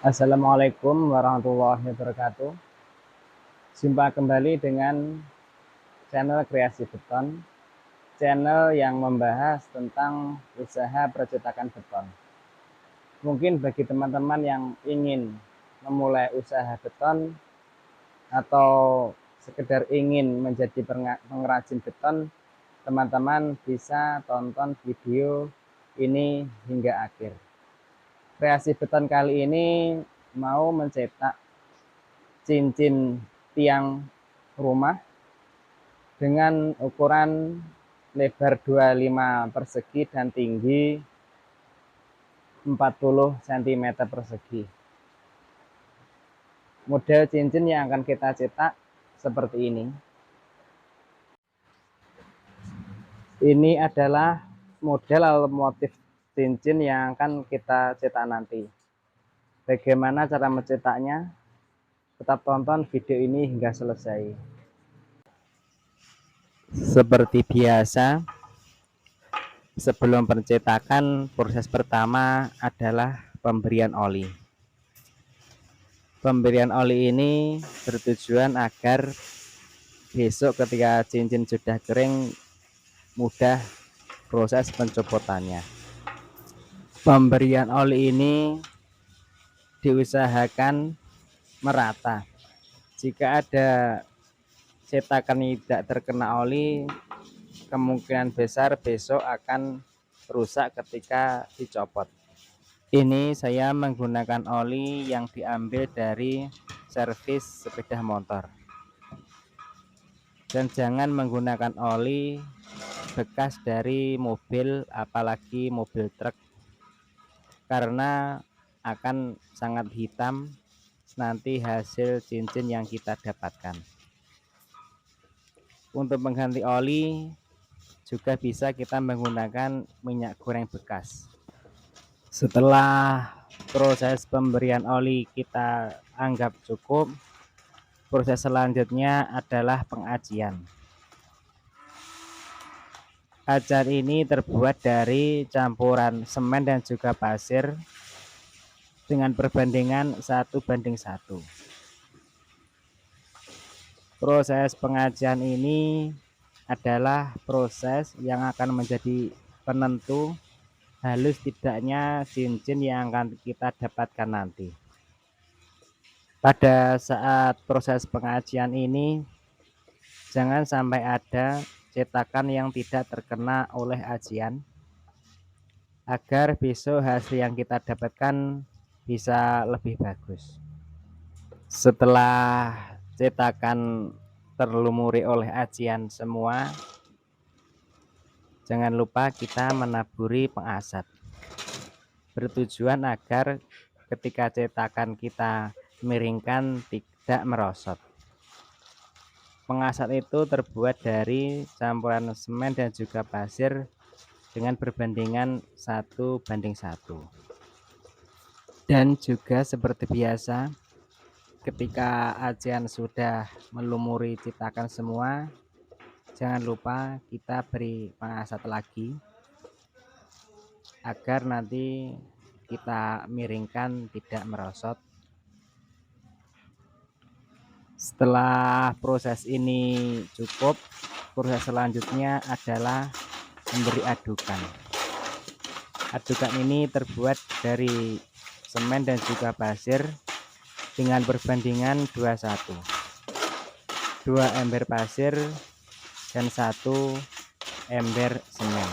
Assalamualaikum warahmatullahi wabarakatuh. Jumpa kembali dengan channel Kreasi Beton, channel yang membahas tentang usaha percetakan beton. Mungkin bagi teman-teman yang ingin memulai usaha beton atau sekedar ingin menjadi pengrajin beton, teman-teman bisa tonton video ini hingga akhir. Kreasi Beton kali ini mau mencetak cincin tiang rumah dengan ukuran lebar 25 persegi dan tinggi 40 cm persegi. Model cincin yang akan kita cetak seperti ini. Ini adalah model atau motif cincin yang akan kita cetak nanti. Bagaimana cara mencetaknya? Tetap tonton video ini hingga selesai. Seperti biasa, sebelum pencetakan, proses pertama adalah pemberian oli. Pemberian oli ini bertujuan agar besok ketika cincin sudah kering, mudah proses pencopotannya. Pemberian oli ini diusahakan merata. Jika ada cetakan yang tidak terkena oli, kemungkinan besar besok akan rusak ketika dicopot. Ini saya menggunakan oli yang diambil dari servis sepeda motor. Dan jangan menggunakan oli bekas dari mobil, apalagi mobil truk, karena akan sangat hitam nanti hasil cincin yang kita dapatkan. Untuk mengganti oli juga bisa kita menggunakan minyak goreng bekas. Setelah proses pemberian oli kita anggap cukup, proses selanjutnya adalah pengajian. Ajian ini terbuat dari campuran semen dan juga pasir dengan perbandingan 1:1. Proses pengajian ini adalah proses yang akan menjadi penentu halus tidaknya cincin yang akan kita dapatkan nanti. Pada saat proses pengajian ini, jangan sampai ada cetakan yang tidak terkena oleh ajian, agar besok hasil yang kita dapatkan bisa lebih bagus. Setelah cetakan terlumuri oleh ajian semua, jangan lupa kita menaburi pengasat. Bertujuan agar ketika cetakan kita miringkan tidak merosot. Pengasat itu terbuat dari campuran semen dan juga pasir dengan perbandingan 1:1. Dan juga seperti biasa, ketika ajian sudah melumuri cetakan semua, jangan lupa kita beri pengasat lagi agar nanti kita miringkan tidak merosot. Setelah proses ini cukup, proses selanjutnya adalah memberi adukan. Adukan ini terbuat dari semen dan juga pasir dengan perbandingan 2:1. 2 ember pasir dan 1 ember semen.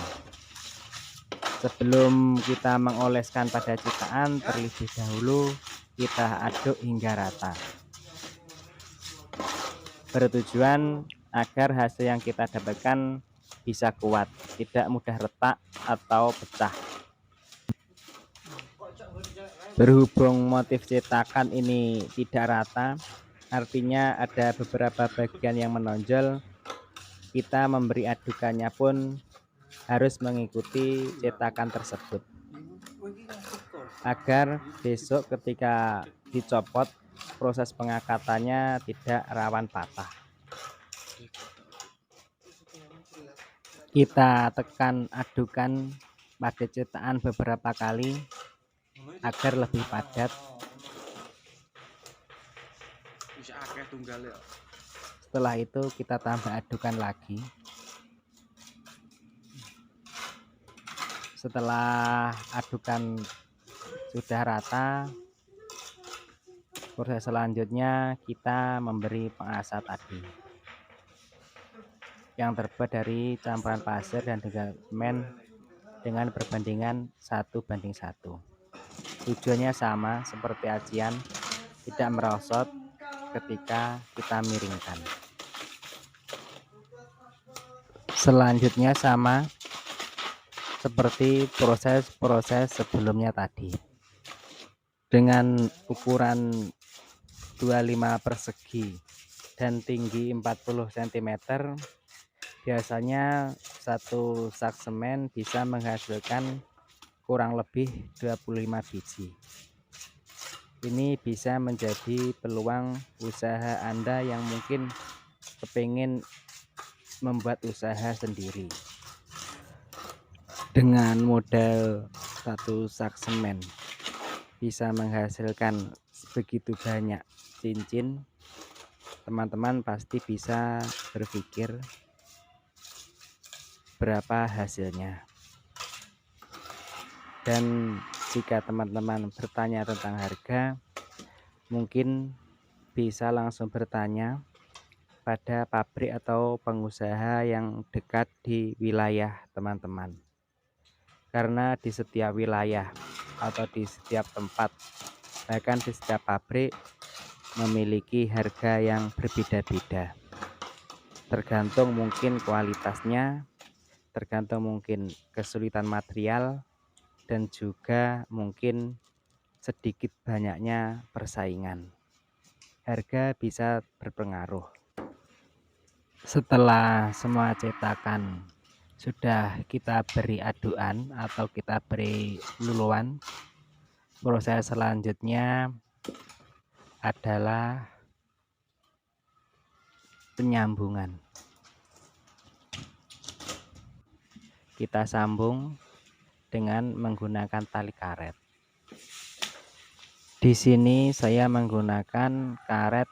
Sebelum kita mengoleskan pada cetakan, terlebih dahulu kita aduk hingga rata. Bertujuan agar hasil yang kita dapatkan bisa kuat, tidak mudah retak atau pecah. Berhubung motif cetakan ini tidak rata, artinya ada beberapa bagian yang menonjol, kita memberi adukannya pun harus mengikuti cetakan tersebut, agar besok ketika dicopot, proses pengangkatannya tidak rawan patah. Kita tekan adukan pada cetakan beberapa kali agar lebih padat Setelah itu kita tambah adukan lagi. Setelah adukan sudah rata, proses selanjutnya kita memberi pengasat tadi yang terbuat dari campuran pasir dan semen dengan perbandingan 1:1. Tujuannya sama seperti acian, tidak merosot ketika kita miringkan. Selanjutnya sama seperti proses-proses sebelumnya tadi. Dengan ukuran 25 persegi dan tinggi 40 cm, biasanya satu sak semen bisa menghasilkan kurang lebih 25 biji. Ini bisa menjadi peluang usaha Anda yang mungkin kepingin membuat usaha sendiri. Dengan modal satu sak semen bisa menghasilkan begitu banyak cincin, teman-teman pasti bisa berpikir berapa hasilnya. Dan jika teman-teman bertanya tentang harga, mungkin bisa langsung bertanya pada pabrik atau pengusaha yang dekat di wilayah teman-teman. Karena di setiap wilayah atau di setiap tempat, bahkan di setiap pabrik memiliki harga yang berbeda-beda. Tergantung mungkin kualitasnya, tergantung mungkin kesulitan material, dan juga mungkin sedikit banyaknya persaingan. Harga bisa berpengaruh. Setelah semua cetakan sudah kita beri aduan atau kita beri luluan, proses selanjutnya adalah penyambungan. Kita sambung dengan menggunakan tali karet. Di sini saya menggunakan karet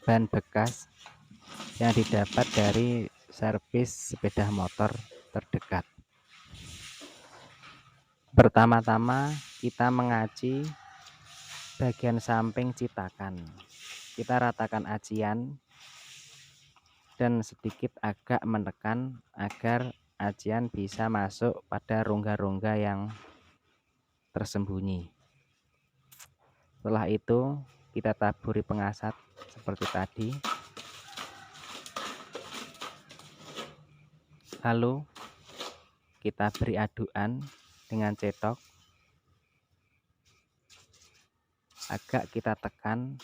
ban bekas yang didapat dari servis sepeda motor terdekat. Pertama-tama kita mengaci bagian samping cetakan. Kita ratakan acian dan sedikit agak menekan agar acian bisa masuk pada rongga-rongga yang tersembunyi. Setelah itu kita taburi pengasat seperti tadi. Lalu kita beri aduan dengan cetok, agak kita tekan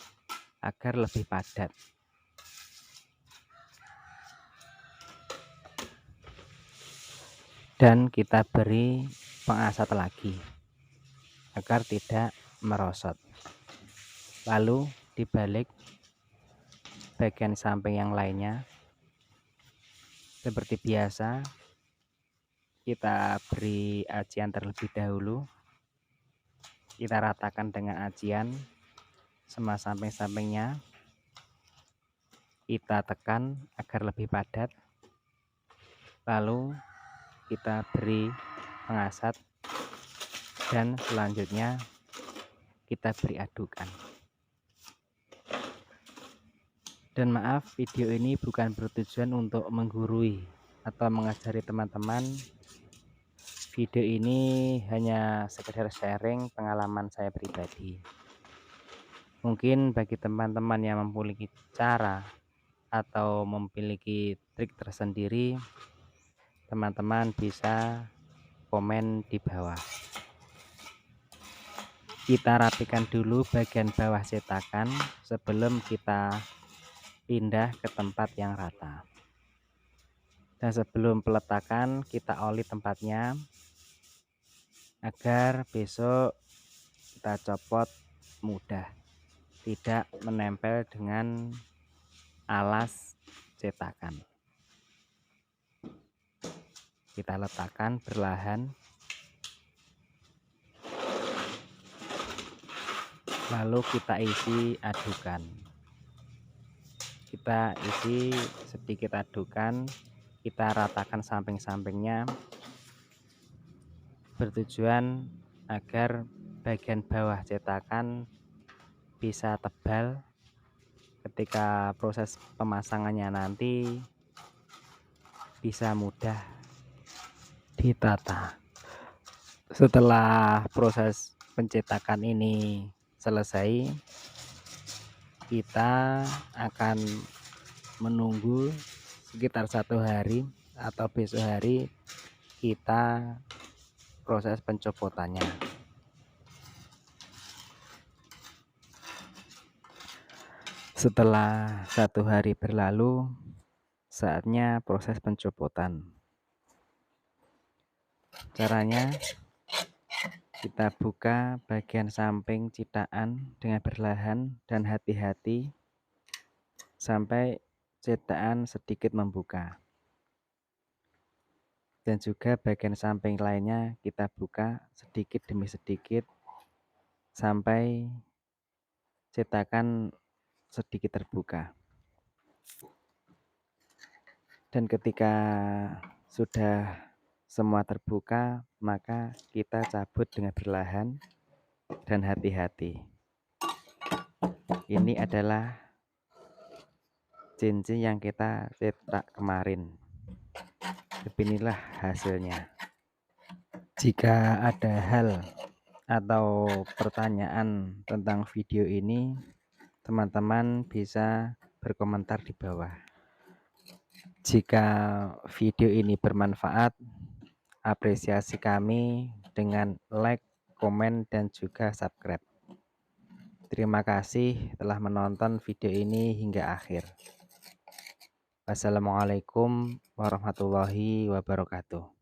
agar lebih padat. Dan kita beri pengasat lagi agar tidak merosot. Lalu dibalik bagian samping yang lainnya. Seperti biasa, kita beri acian terlebih dahulu. Kita ratakan dengan acian semua samping-sampingnya. Kita tekan agar lebih padat. Lalu kita beri pengasat dan selanjutnya kita beri adukan. Dan maaf, video ini bukan bertujuan untuk menggurui atau mengajari teman-teman. Video ini hanya sekedar sharing pengalaman saya pribadi. Mungkin bagi teman-teman yang memiliki cara atau memiliki trik tersendiri, teman-teman bisa komen di bawah. Kita rapikan dulu bagian bawah cetakan sebelum kita pindah ke tempat yang rata. Dan sebelum peletakan kita oli tempatnya agar besok kita copot mudah, tidak menempel dengan alas cetakan. Kita letakkan perlahan, lalu kita isi adukan. kita isi, sedikit adukan, kita ratakan samping-sampingnya, bertujuan agar bagian bawah cetakan bisa tebal. Ketika proses pemasangannya nanti bisa mudah ditata. Setelah proses pencetakan ini selesai, kita akan menunggu sekitar 1 hari atau besok hari kita proses pencopotannya. Setelah 1 hari berlalu, saatnya proses pencopotan. Caranya, kita buka bagian samping cetakan dengan perlahan dan hati-hati sampai cetakan sedikit membuka. Dan juga bagian samping lainnya kita buka sedikit demi sedikit sampai cetakan sedikit terbuka. Dan ketika sudah semua terbuka, maka kita cabut dengan perlahan dan hati-hati. Ini adalah cincin yang kita cetak kemarin. Beginilah hasilnya. Jika ada hal atau pertanyaan tentang video ini, teman-teman bisa berkomentar di bawah. Jika video ini bermanfaat, apresiasi kami dengan like, komen, dan juga subscribe. Terima kasih telah menonton video ini hingga akhir. Wassalamualaikum warahmatullahi wabarakatuh.